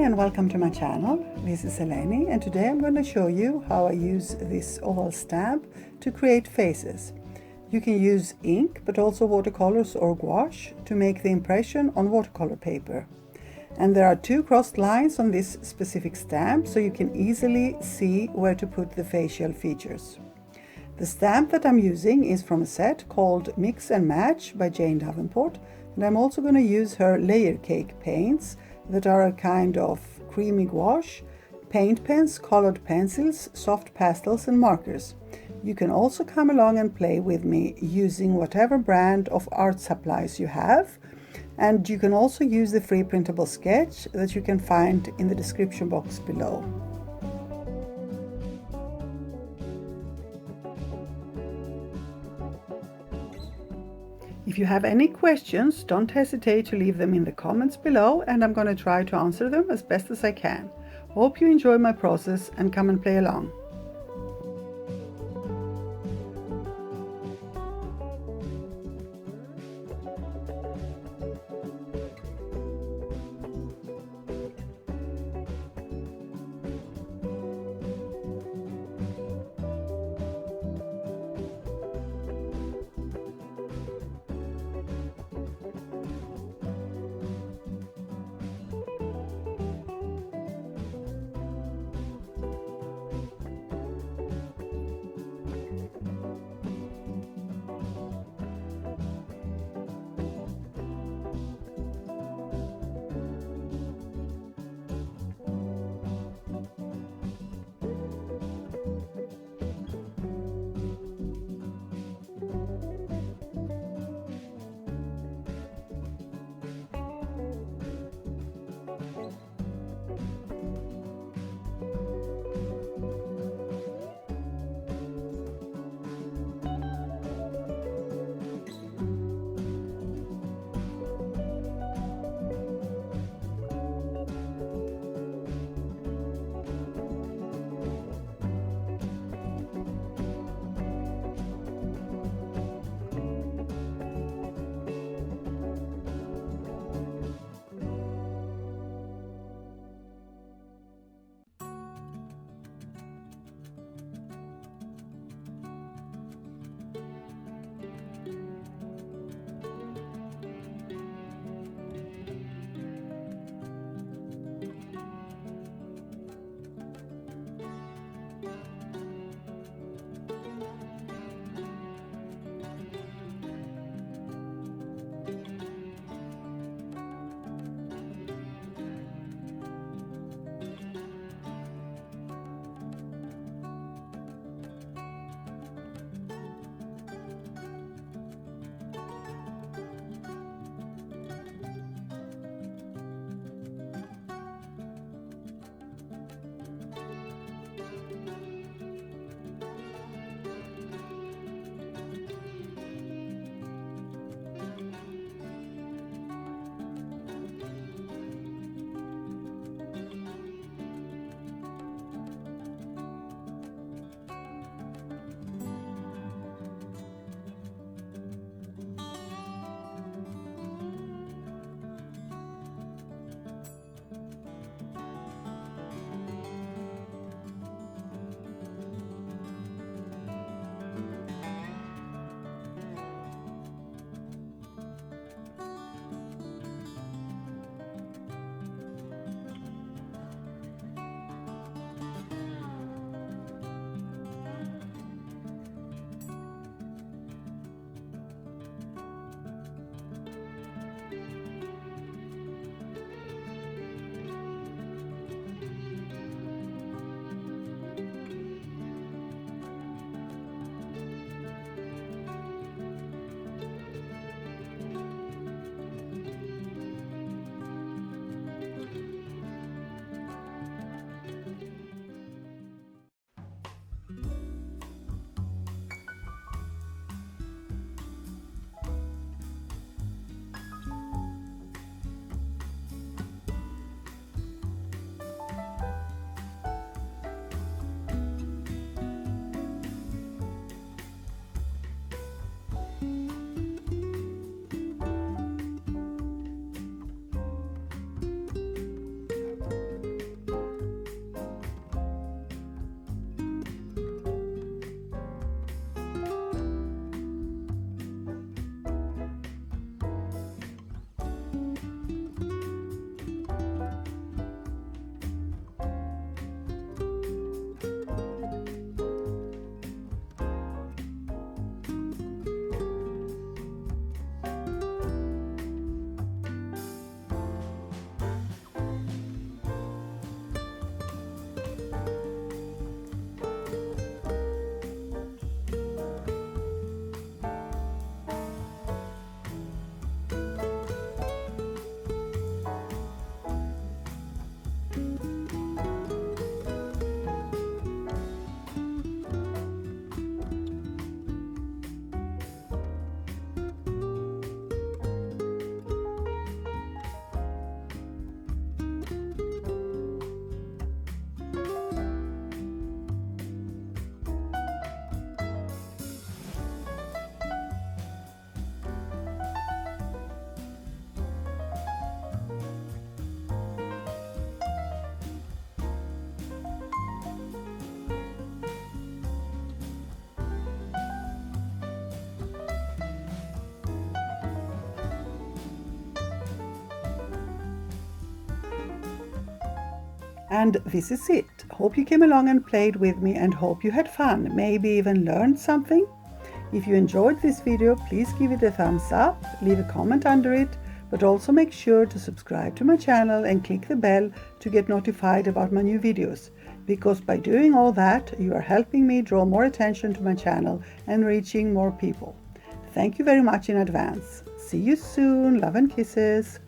and welcome to my channel. This is Eleni, and today I'm going to show you how I use this oval stamp to create faces. You can use ink but also watercolors or gouache to make the impression on watercolor paper. And there are two crossed lines on this specific stamp, so you can easily see where to put the facial features. The stamp that I'm using is from a set called Mix and Match by Jane Davenport, and I'm also going to use her layer cake paints that are a kind of creamy gouache, paint pens, colored pencils, soft pastels and markers. You can also come along and play with me using whatever brand of art supplies you have, and you can also use the free printable sketch that you can find in the description box below. If you have any questions, don't hesitate to leave them in the comments below, and I'm going to try to answer them as best as I can. Hope you enjoy my process and come and play along. And this is it. Hope you came along and played with me, and hope you had fun, maybe even learned something. If you enjoyed this video, please give it a thumbs up, leave a comment under it, but also make sure to subscribe to my channel and click the bell to get notified about my new videos, because by doing all that, you are helping me draw more attention to my channel and reaching more people. Thank you very much in advance. See you soon. Love and kisses.